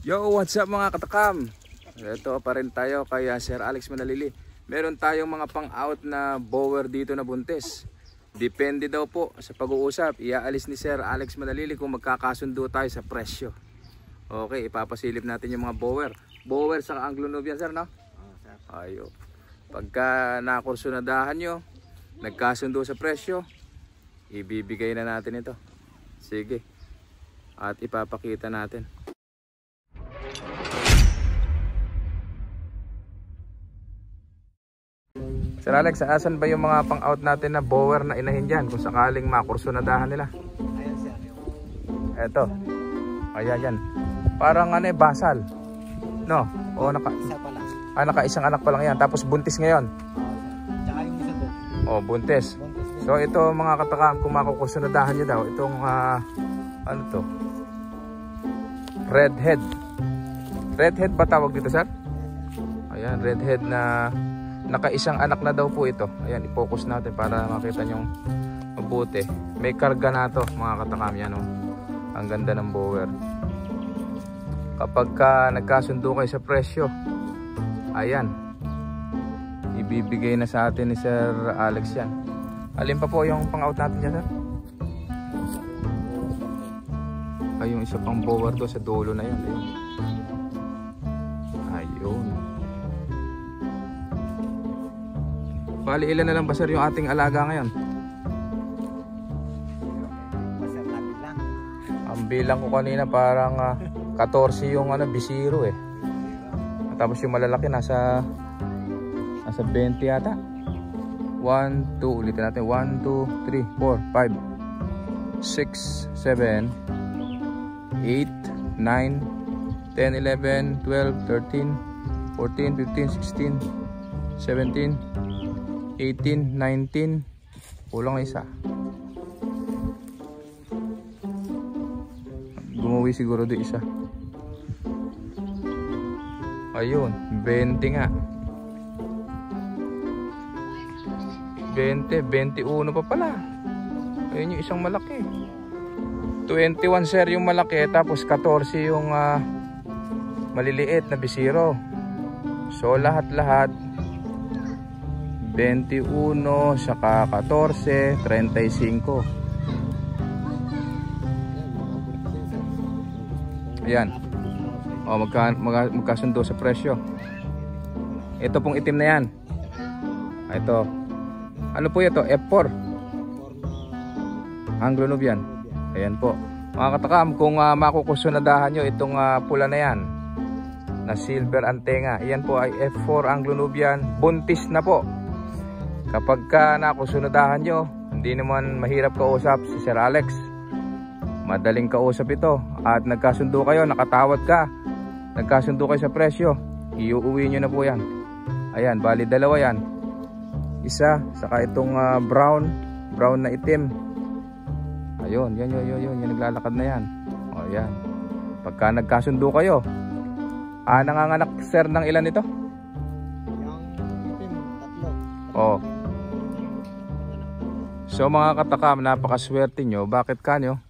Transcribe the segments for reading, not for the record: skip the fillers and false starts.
Yo, what's up mga katakam? Ito pa rin tayo kay Sir Alex Manalili. Meron tayong mga pang-out na bower dito na buntis. Depende daw po sa pag-uusap. Iaalis ni Sir Alex Manalili kung magkakasundo tayo sa presyo. Okay, ipapasilip natin yung mga bower. Bower sa Anglo-Nubian, sir, no? Oo, sir. Ayo. Pagka nakursunadahan nyo, nagkasundo sa presyo, ibibigay na natin ito. Sige. At ipapakita natin. Sir Alex, asan ba yung mga pang-out natin na bower na inahin dyan kung sakaling makursunadahan nila? Ayan, sir. Eto. Ayan yan. Parang ano basal. No? O Isa pa lang. naka-isang anak pa lang yan. Tapos buntis ngayon. Oo, sir. Tsaka yung isa doon. O, buntis. Buntis. So ito mga katakam, kung makukursunadahan nyo daw, itong ano to? Redhead. Redhead ba tawag dito, sir? Ayan, redhead na naka-isang anak na daw po ito. Ayan, i-focus natin para makita nyo mabuti. May karga na to mga katakam yan. Oh. Ang ganda ng bower. Kapag nagkasundo kayo sa presyo, ayan, ibibigay na sa atin ni Sir Alex yan. Alin pa po yung pang-out natin dyan, sir? Ay, yung isa pang bower do sa dulo na yan. Ayun. Bali, ilan na lang ba, sir, yung ating alaga ngayon? Sir, natin lang. Ang bilang ko kanina parang 14 yung bisiro eh. Tapos yung malalaki nasa 20 yata. 1, 2, ulitin natin. 1, 2, 3, 4, 5, 6, 7, 8, 9, 10, 11, 12, 13, 14, 15, 16, 17, 18, 19. Kulang na isa. Gumuwi siguro doon isa. Ayun, 20 nga. 20, 21 pa pala. Ayun yung isang malaki. 21, sir, yung malaki. Tapos 14 yung maliliit na bisiro. So lahat-lahat 21 saka 14, 35. Ayan. O, magkasundo sa presyo. Ito pong itim na yan. Ito. Ano po ito? F4. Anglo-Nubian. Ayan po. Mga katakam, kung makukursunadahan nyo itong pula na yan, na silver antenga, ayan po ay F4 Anglo-Nubian. Buntis na po. Kapag nakusunadahan nyo, hindi naman mahirap kausap si Sir Alex. Madaling kausap ito. At nagkasundo kayo, nakatawad ka, nagkasundo kayo sa presyo, iuuwi nyo na po yan. Ayan, bali dalawa yan. Isa, saka itong brown na itim. Ayun, yan, yung naglalakad na yan. O yan. Pagka nagkasundo kayo, nanganganak, sir, ng ilan ito? Yung itim, 3. O. So mga katakam, napakaswerte nyo. Bakit kanyo?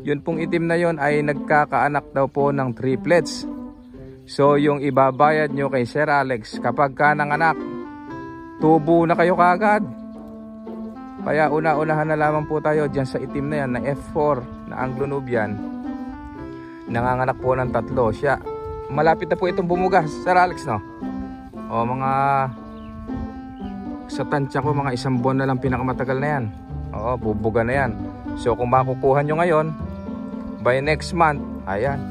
Yun pong itim na yon ay nagkakaanak daw po ng triplets. So yung ibabayad nyo kay Sir Alex kapag nanganak, tubo na kayo kaagad. Kaya una-unahan na lamang po tayo dyan sa itim na yan na F4 na Anglo-Nubian. Nanganganak po ng 3 siya. Malapit na po itong bumugas, Sir Alex, no? O mga sa tansya ko, mga 1 buwan na lang pinakamatagal na yan. Oo, bubuga na yan. So kung makukuha nyo ngayon, by next month, ayan,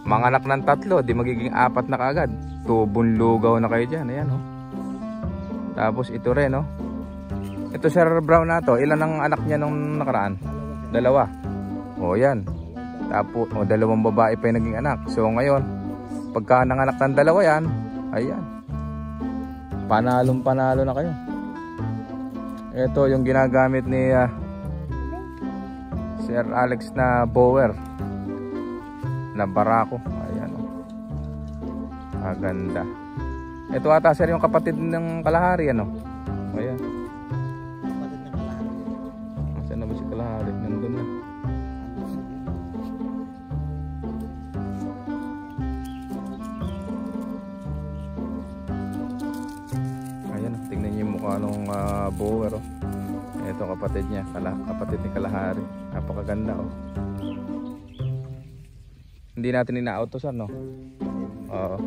manganak ng 3, di magiging 4 na kaagad. Tubong lugaw na kayo dyan. Ayan, oh. Tapos ito rin, oh. Ito, Sir Brown na to, ilan ang anak niya nung nakaraan? 2. O yan. Tapos 2 babae pa yung naging anak. So ngayon, pagka nanganak ng 2 yan, ayan, panalo na kayo. Ito yung ginagamit ni Sir Alex na bower na barako. Ayan, oh. Ganda. Ito ata, sir, yung kapatid ng kalahari, ano? Ayan. Kapatid ng kalahari. Saan na ba si kalahari? Nandun na. anong bower. Oh. Ito kapatid niya, kapatid ni Kalahari. Napakaganda oh. Hindi natin ina-autosan no. Oo.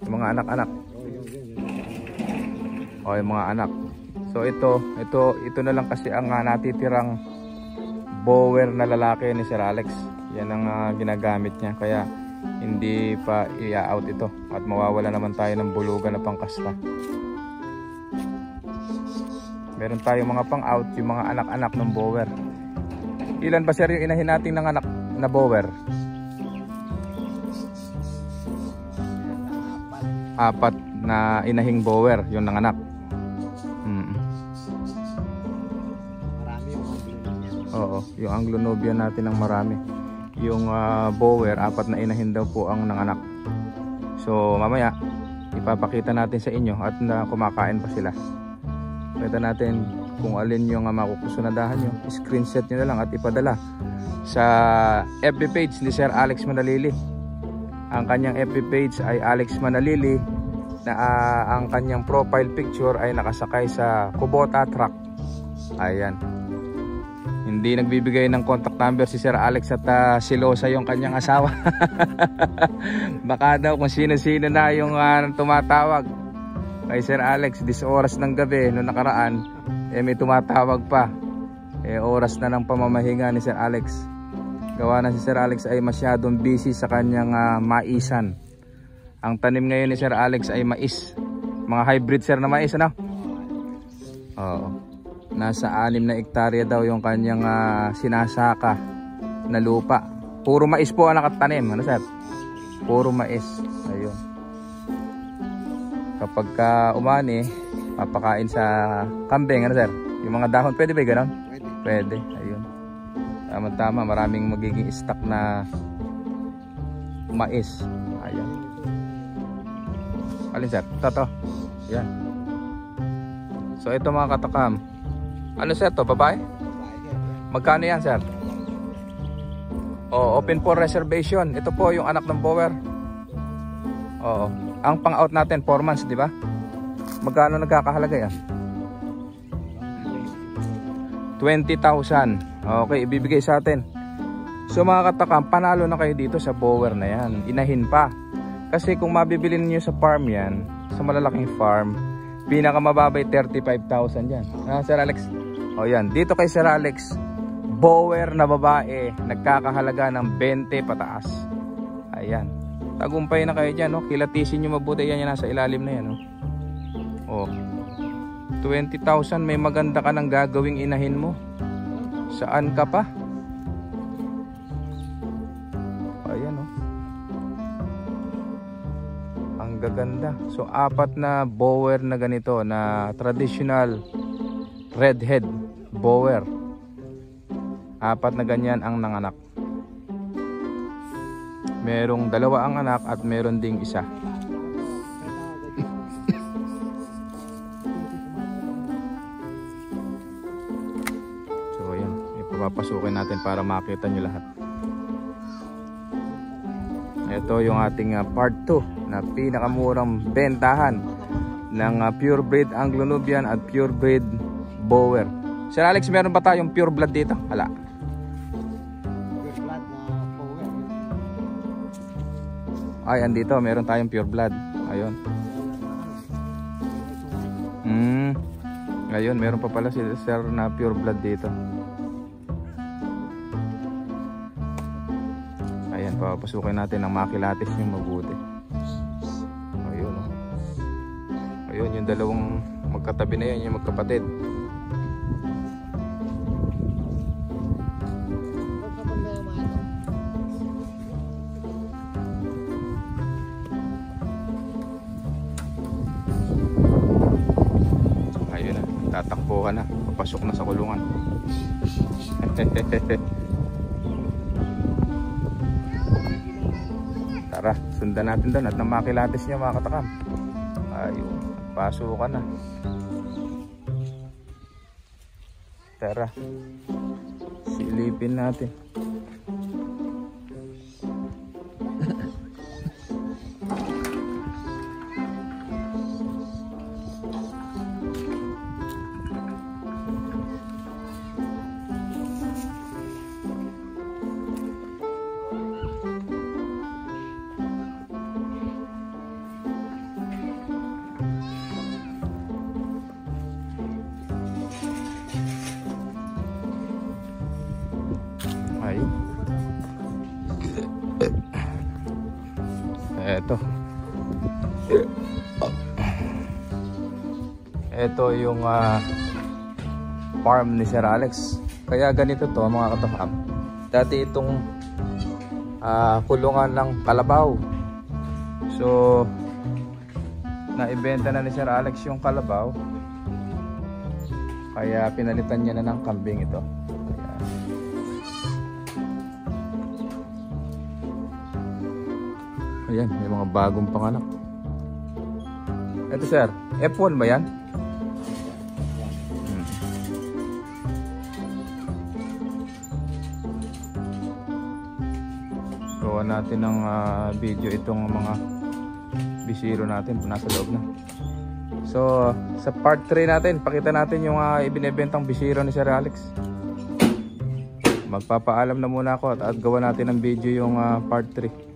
Yung mga anak-anak. Oh, yung mga anak. So ito na lang kasi ang natitirang bower na lalaki ni Sir Alex. Yan ang ginagamit niya, kaya hindi pa i-out ito at mawawala naman tayo ng bulugan na pangkasta. Meron tayong mga pang-out, yung mga anak-anak ng bower. Ilan ba sir yung inahin natin ng anak na bower? 4 na inahing bower yung nanganak. Marami yung Anglo-Nubian. Oo, yung Anglo-Nubian natin ang marami. Yung bower, 4 na inahin daw po ang nanganak. So mamaya ipapakita natin sa inyo at kumakain pa sila. Kita natin kung alin yung makukusunadahan nyo. Screenshot nyo na lang at ipadala sa FB page ni Sir Alex Manalili. Ang kanyang FB page ay Alex Manalili, na ang kanyang profile picture ay nakasakay sa Kubota truck. Ayan. Hindi nagbibigay ng contact number si Sir Alex at silosa yung kanyang asawa. Baka daw kung sino-sino na yung tumatawag kay Sir Alex this oras ng gabi noong nakaraan, may tumatawag pa. Oras na ng pamamahinga ni Sir Alex. Gawa na si Sir Alex ay masyadong busy sa kanyang maisan. Ang tanim ngayon ni Sir Alex ay mais. Mga hybrid sir na mais, ano? Oo. Nasa 6 na hektarya daw yung kanyang sinasaka na lupa. Puro mais po ang nakatanim, ano sir? Puro mais. Ayun. Kapag umani, papakain sa kambing, ano sir? Yung mga dahon, pwede ba gano'n? Pwede. Ayun. Tama-tama, maraming magiging stock na mais. Ayan. Alin sir? Ito. Ayan. So ito mga katakam. Ano sir to? Babae? Magkano yan sir? Oh, open for reservation. Ito po yung anak ng bower. Oo. Ang pang-out natin 4 months, di ba? Magkano nagkakahalaga yan? 20,000. Okay, ibibigay sa atin. So mga katakam, panalo na kayo dito sa bower na yan. Inahin pa. Kasi kung mabibili niyo sa farm yan, sa malalaking farm, pinakamababay 35,000 yan. Sir Alex? O yan, dito kay Sir Alex, bower na babae, nagkakahalaga ng 20 pataas. Ayan. Tagumpay na kayo dyan, no? Kilatisin nyo mabuti yan, yan nasa ilalim na yan, no? Oh. 20,000, may maganda ka ng gagawing inahin mo. Saan ka pa? Ayan, oh. Ang gaganda. So 4 na bower na ganito, na traditional redhead bower. 4 na ganyan ang nanganak. Merong 2 ang anak at meron ding isa. So ayan, ipapapasukin natin para makita nyo lahat. Ito yung ating part 2 na pinakamurang bentahan ng purebred Anglo-Nubian at purebred bower. Sir Alex, meron ba tayong pure blood dito? Wala. Ay, andito, meron tayong pure blood. Ayun. Ayun, meron pa pala si Sir na pure blood dito. Ayan, papasukin natin ang makilatis yung mabuti. Ayun, oh. Ayun, yung dalawang magkatabi na yan, yung magkapatid. Tatakbo ka na, papasok na sa kulungan. Tara, sundan natin doon at nang makilatis niya mga katakam. Ayun, pasok ka na. Tara, silipin natin. Ito yung farm ni Sir Alex. Kaya ganito to mga katakam. Dati itong kulungan ng kalabaw. So naibenta na ni Sir Alex yung kalabaw. Kaya pinalitan niya na ng kambing ito. Ayan, may mga bagong panganak. Ito sir, F1 ba yan? Gawa natin ng video itong mga bisiro natin, nasa loob na. So sa part 3 natin, pakita natin yung ibinebentang bisiro ni Sir Alex. Magpapaalam na muna ako at gawa natin ng video yung part 3.